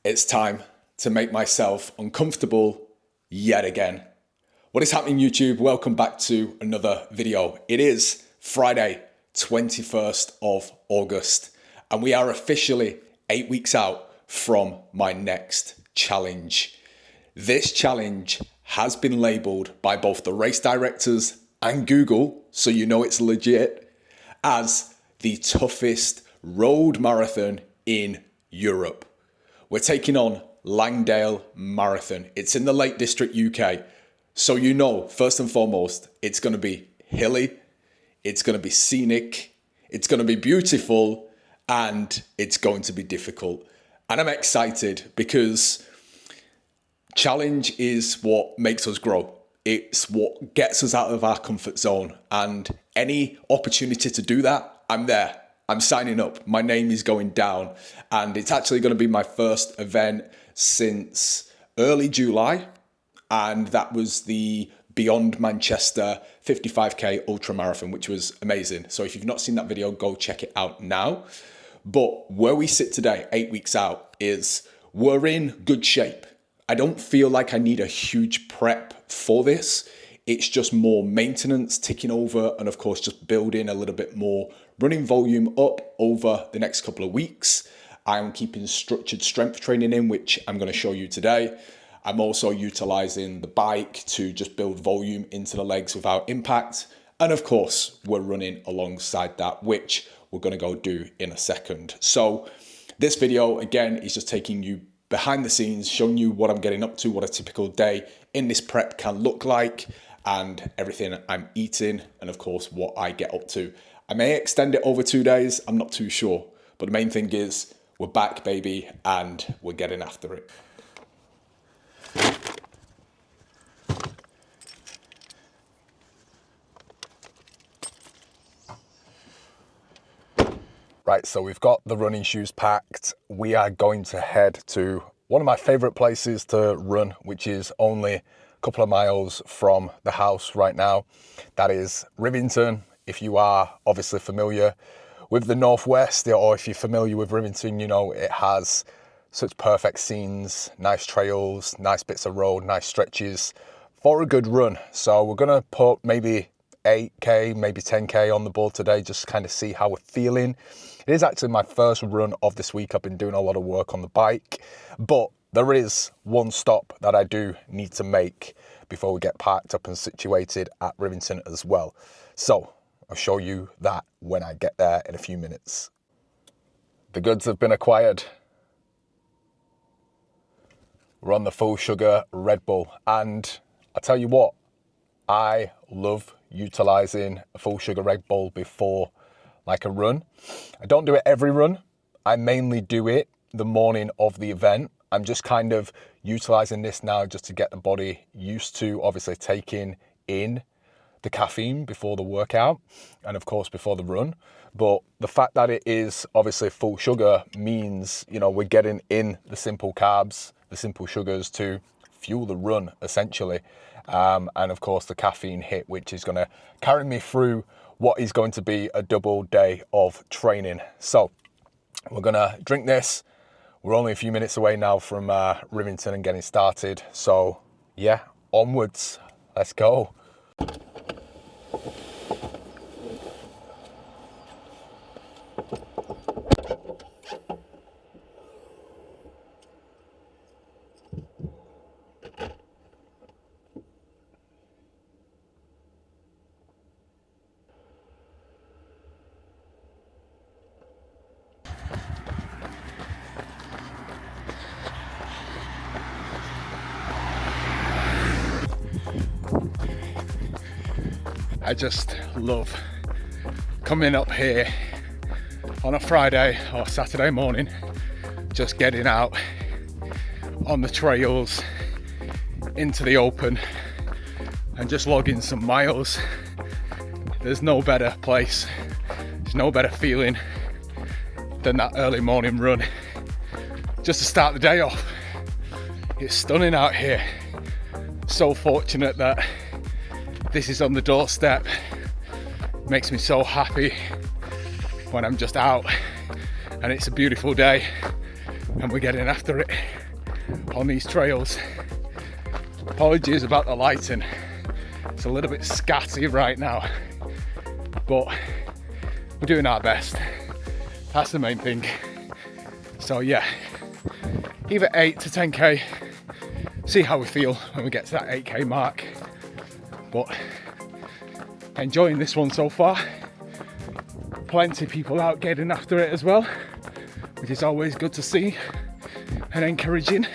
It's time to make myself uncomfortable yet again. What is happening, YouTube? Welcome back to another video. It is Friday, 21st of August, and we are officially 8 weeks out from my next challenge. This challenge has been labeled by both the race directors and Google, so you know it's legit, as the toughest road marathon in Europe. We're taking on Langdale Marathon. It's in the Lake District, UK. So you know, first and foremost, it's going to be hilly, it's going to be scenic, it's going to be beautiful, and it's going to be difficult. And I'm excited because challenge is what makes us grow. It's what gets us out of our comfort zone. And any opportunity to do that, I'm there. I'm signing up. My name is going down. And it's actually going to be my first event since early July. And that was the Beyond Manchester 55k ultra marathon, which was amazing. So if you've not seen that video, go check it out now. But where we sit today, 8 weeks out, is we're in good shape. I don't feel like I need a huge prep for this. It's just more maintenance, ticking over, and of course, just building a little bit more running volume up over the next couple of weeks. I'm keeping structured strength training in, which I'm going to show you today. I'm also utilizing the bike to just build volume into the legs without impact. And of course, we're running alongside that, which we're going to go do in a second. So this video, again, is just taking you behind the scenes, showing you what I'm getting up to, what a typical day in this prep can look like, and everything I'm eating, and of course, what I get up to. I may extend it over 2 days, I'm not too sure. But the main thing is, we're back, baby, and we're getting after it. Right, so we've got the running shoes packed. We are going to head to one of my favorite places to run, which is only a couple of miles from the house right now. That is Rivington. If you are obviously familiar with the Northwest, or if you're familiar with Rivington, you know it has such perfect scenes, nice trails, nice bits of road, nice stretches for a good run. So we're gonna put maybe 8k, maybe 10k on the board today, just kind of see how we're feeling. It is actually my first run of this week. I've been doing a lot of work on the bike, but there is one stop that I do need to make before we get parked up and situated at Rivington as well. So I'll show you that when I get there in a few minutes. The goods have been acquired. We're on the full sugar Red Bull, and I tell you what, I love utilizing a full sugar Red Bull before like a run. I don't do it every run. I mainly do it the morning of the event. I'm just kind of utilizing this now just to get the body used to obviously taking in the caffeine before the workout and of course before the run. But the fact that it is obviously full sugar means, you know, we're getting in the simple carbs, the simple sugars to fuel the run essentially. And of course the caffeine hit, which is going to carry me through what is going to be a double day of training. So we're going to drink this. We're only a few minutes away now from Rivington and getting started. So yeah, onwards, let's go. I just love coming up here on a Friday or Saturday morning, just getting out on the trails into the open and just logging some miles. There's no better place, there's no better feeling than that early morning run just to start the day off. It's stunning out here. So fortunate that this is on the doorstep. Makes me so happy when I'm just out and it's a beautiful day and we're getting after it on these trails. Apologies about the lighting, it's a little bit scatty right now, but we're doing our best. That's the main thing. So yeah, either 8 to 10k, see how we feel when we get to that 8k mark, but enjoying this one so far. Plenty of people out getting after it as well, which is always good to see and encouraging.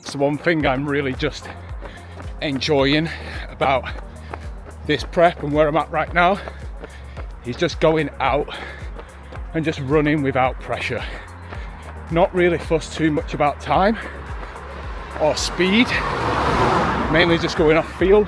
So one thing I'm really just enjoying about this prep and where I'm at right now is just going out and just running without pressure. Not really fussed too much about time or speed, mainly just going off feel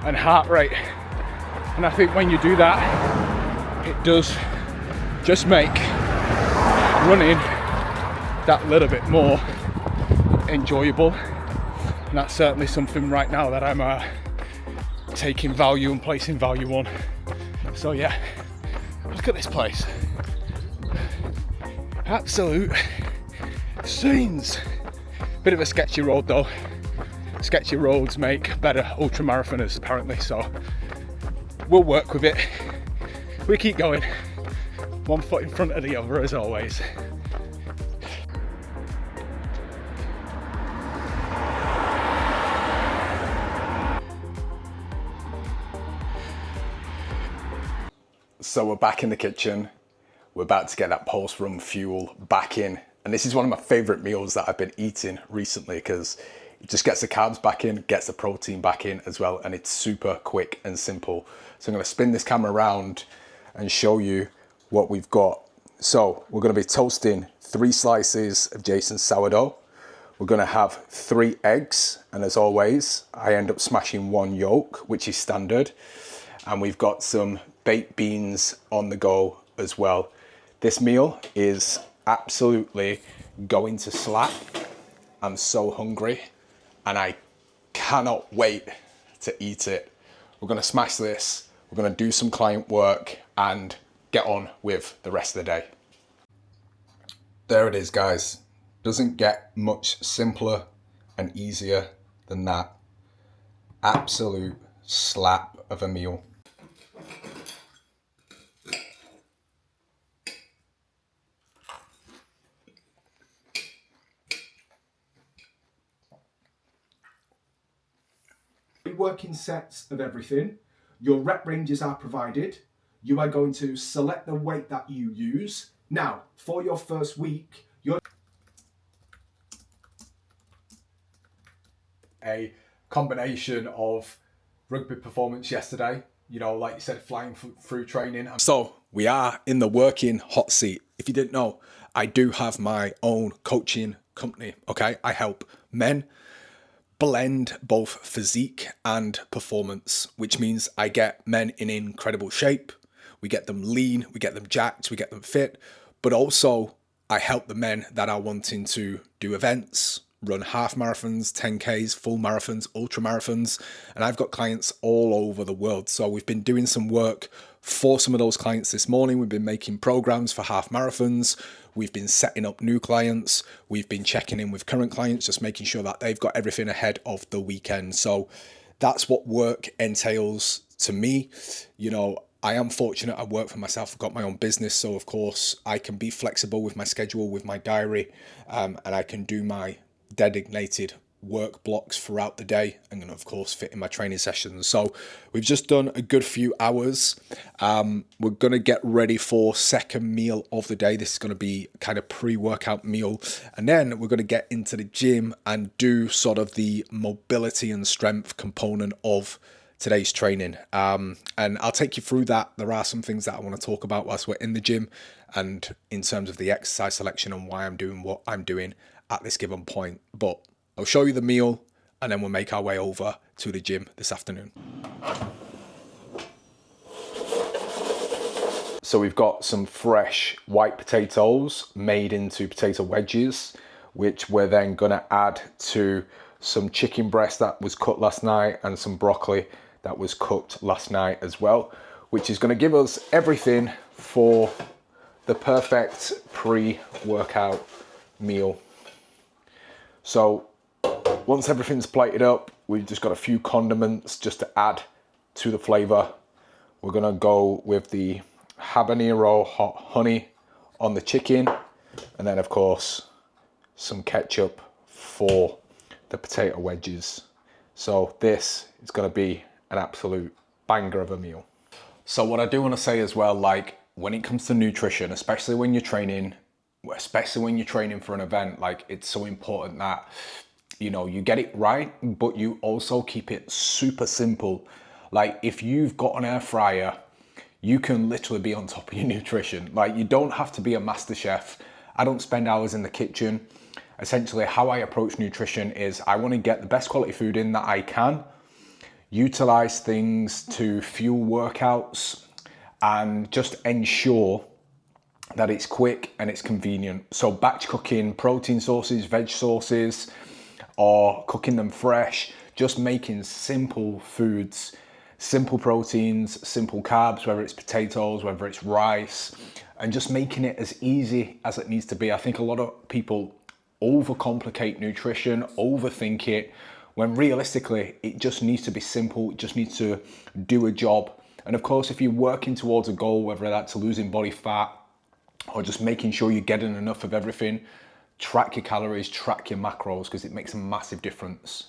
and heart rate. And I think when you do that, it does just make running that little bit more enjoyable. And that's certainly something right now that I'm taking value and placing value on. So yeah, look at this place. Absolute scenes. Bit of a sketchy road though. Sketchy roads make better ultramarathoners apparently, so we'll work with it. We keep going, one foot in front of the other as always. So we're back in the kitchen. We're about to get that post-run fuel back in. And this is one of my favorite meals that I've been eating recently because it just gets the carbs back in, gets the protein back in as well. And it's super quick and simple. So I'm gonna spin this camera around and show you what we've got. So we're gonna be toasting 3 slices of Jason's sourdough. We're gonna have 3 eggs. And as always, I end up smashing 1 yolk, which is standard. And we've got some baked beans on the go as well. This meal is absolutely going to slap. I'm so hungry and I cannot wait to eat it. We're gonna smash this, we're gonna do some client work and get on with the rest of the day. There it is, guys. Doesn't get much simpler and easier than that. Absolute slap of a meal. Working sets of everything. Your rep ranges are provided. You are going to select the weight that you use. Now, for your first week, you're a combination of rugby performance yesterday, you know, like you said, flying through training. So we are in the working hot seat. If you didn't know, I do have my own coaching company, okay? I help men blend both physique and performance, which means I get men in incredible shape. We get them lean, we get them jacked, we get them fit, but also I help the men that are wanting to do events, run half marathons, 10Ks, full marathons, ultra marathons, and I've got clients all over the world. So we've been doing some work for some of those clients this morning. We've been making programs for half marathons. We've been setting up new clients. We've been checking in with current clients, just making sure that they've got everything ahead of the weekend. So that's what work entails to me. You know, I am fortunate. I work for myself. I've got my own business. So of course I can be flexible with my schedule, with my diary, and I can do my designated work blocks throughout the day and then of course fit in my training sessions. So we've just done a good few hours. We're going to get ready for second meal of the day. This is going to be kind of pre-workout meal, and then we're going to get into the gym and do sort of the mobility and strength component of today's training. And I'll take you through that. There are some things that I want to talk about whilst we're in the gym and in terms of the exercise selection and why I'm doing what I'm doing at this given point. But I'll show you the meal and then we'll make our way over to the gym this afternoon. So we've got some fresh white potatoes made into potato wedges. which we're then gonna add to some chicken breast that was cut last night and some broccoli that was cooked last night as well, which is gonna give us everything for the perfect pre-workout meal. So once everything's plated up, we've just got a few condiments just to add to the flavor. We're gonna go with the habanero hot honey on the chicken, and then of course some ketchup for the potato wedges. So this is gonna be an absolute banger of a meal. So what I do want to say as well, like when it comes to nutrition, especially when you're training for an event, like it's so important that, you know, you get it right, but you also keep it super simple. Like if you've got an air fryer, you can literally be on top of your nutrition. Like you don't have to be a master chef. I don't spend hours in the kitchen. Essentially how I approach nutrition is I want to get the best quality food in that I can, utilize things to fuel workouts, and just ensure that it's quick and it's convenient. So batch cooking protein sources, veg sources, or cooking them fresh, just making simple foods, simple proteins, simple carbs, whether it's potatoes, whether it's rice, and just making it as easy as it needs to be. I think a lot of people overcomplicate nutrition, overthink it, when realistically it just needs to be simple. It just needs to do a job. And of course, if you're working towards a goal, whether that's losing body fat or just making sure you're getting enough of everything, track your calories, track your macros, because it makes a massive difference.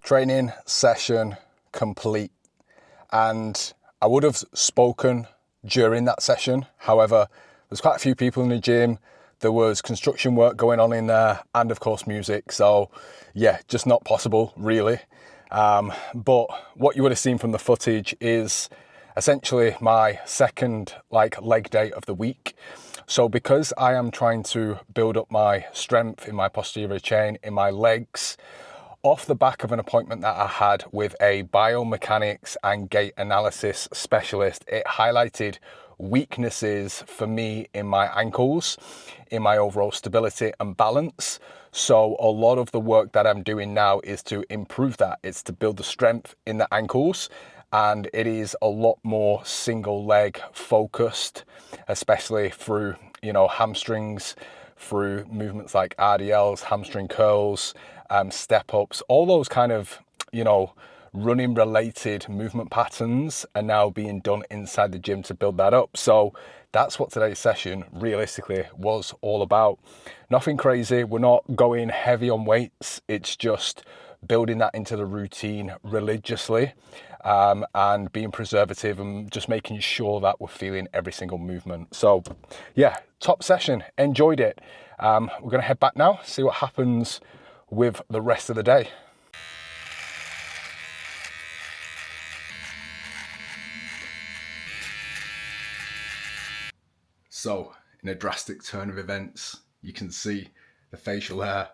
Training session complete, and I would have spoken during that session. However, there's quite a few people in the gym. There was construction work going on in there, and of course music. So yeah, just not possible really. But what you would have seen from the footage is essentially my second leg day of the week. So because I am trying to build up my strength in my posterior chain, in my legs, off the back of an appointment that I had with a biomechanics and gait analysis specialist, it highlighted weaknesses for me in my ankles, in my overall stability and balance. So a lot of the work that I'm doing now is to improve that. It's to build the strength in the ankles, and it is a lot more single leg focused, especially through, you know, hamstrings, through movements like RDLs, hamstring curls, step ups, all those kind of, you know, running related movement patterns are now being done inside the gym to build that up. So that's what today's session realistically was all about. Nothing crazy. We're not going heavy on weights. It's just building that into the routine religiously, and being preservative and just making sure that we're feeling every single movement. So yeah, top session, enjoyed it. We're going to head back now, see what happens with the rest of the day. So in a drastic turn of events, you can see the facial hair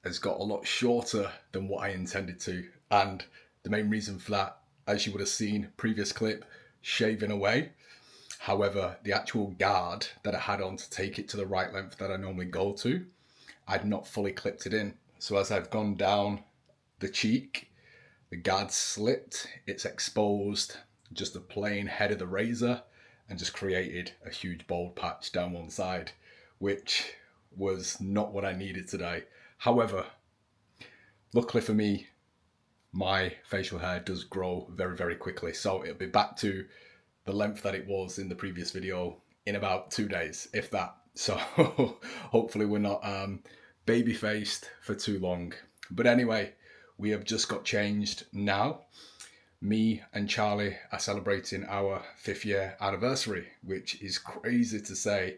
has got a lot shorter than what I intended to. And the main reason for that, as you would have seen previous clip, shaving away. However, the actual guard that I had on to take it to the right length that I normally go to, I'd not fully clipped it in. So as I've gone down the cheek, the guard slipped, it's exposed just the plain head of the razor and just created a huge bald patch down one side, which was not what I needed today. However, luckily for me, my facial hair does grow very, very quickly. So it'll be back to the length that it was in the previous video in about 2 days, if that. So hopefully we're not baby-faced for too long. But anyway, we have just got changed now. Me and Charlie are celebrating our 5th year anniversary, which is crazy to say.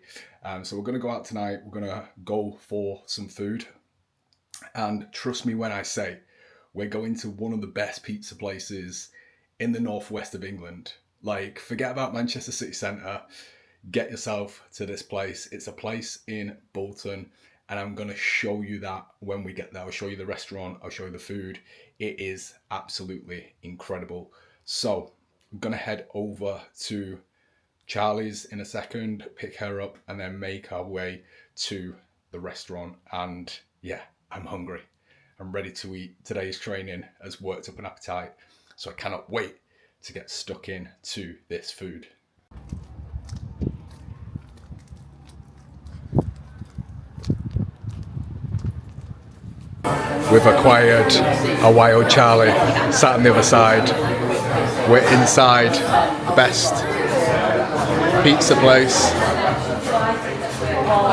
So we're going to go out tonight. We're going to go for some food. And trust me when I say, we're going to one of the best pizza places in the northwest of England. Like, forget about Manchester City Centre. Get yourself to this place. It's a place in Bolton. And I'm going to show you that when we get there. I'll show you the restaurant. I'll show you the food. It is absolutely incredible. So I'm going to head over to Charlie's in a second, pick her up, and then make our way to the restaurant. And yeah, I'm hungry. I'm ready to eat. Today's training has worked up an appetite. So I cannot wait to get stuck in to this food. We've acquired a Wild Charlie, sat on the other side. We're inside the best pizza place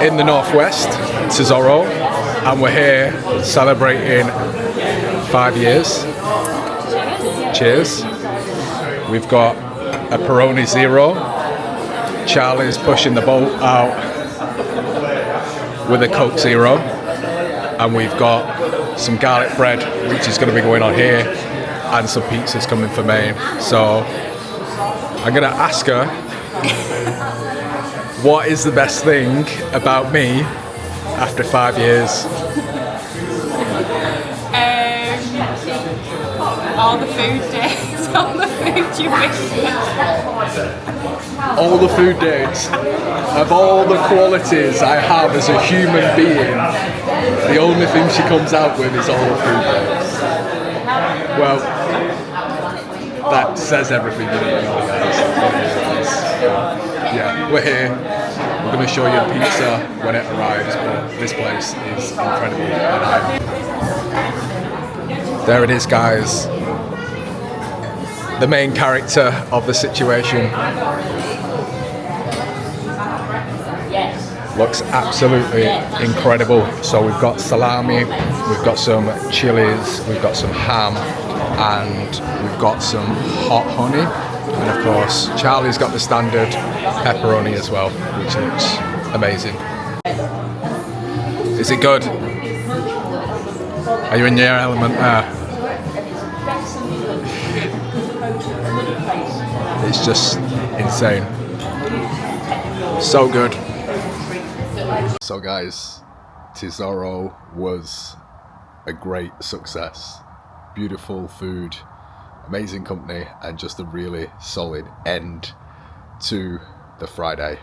in the northwest, Tesoro, and we're here celebrating 5 years. Cheers. We've got a Peroni Zero. Charlie's pushing the boat out with a Coke Zero, and we've got some garlic bread, which is going to be going on here, and some pizzas coming for me. So I'm going to ask her what is the best thing about me after 5 years. All the food dates, all the food you make. All the food dates of all the qualities I have as a human being, the only thing she comes out with is all the food dates. Well, that says everything you need to know, guys. Yeah, we're here. We're going to show you the pizza when it arrives, but this place is incredible. There it is, guys. The main character of the situation. Looks absolutely incredible. So we've got salami, we've got some chilies, we've got some ham, and we've got some hot honey. And of course, Charlie's got the standard pepperoni as well, which looks amazing. Is it good? Are you in your element there? It's just insane. So good. So guys, Tesoro was a great success. Beautiful food, amazing company, and just a really solid end to the Friday.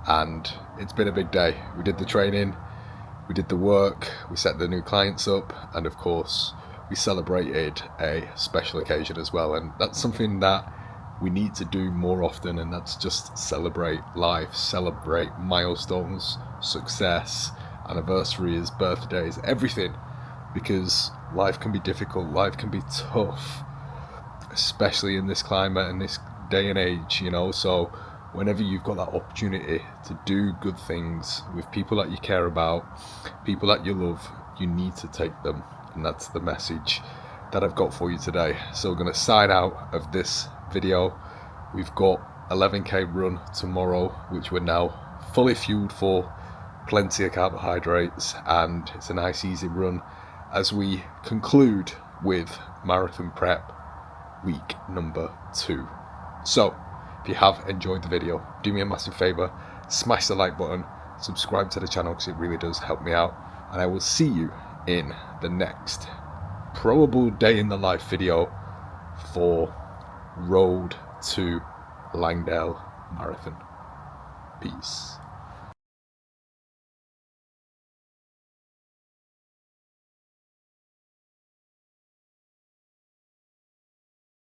And it's been a big day. We did the training, we did the work, we set the new clients up, and of course we celebrated a special occasion as well. And that's something that we need to do more often, and that's just celebrate life, celebrate milestones, success, anniversaries, birthdays, everything, because life can be difficult, life can be tough, especially in this climate and this day and age, you know. So whenever you've got that opportunity to do good things with people that you care about, people that you love, you need to take them. And that's the message that I've got for you today. So we're going to sign out of this video. We've got 11k run tomorrow, which we're now fully fueled for, plenty of carbohydrates, and it's a nice easy run as we conclude with marathon prep week number 2. So if you have enjoyed the video, do me a massive favor, smash the like button, subscribe to the channel because it really does help me out, and I will see you in the next probable day in the life video for Road to Langdale Marathon. Peace.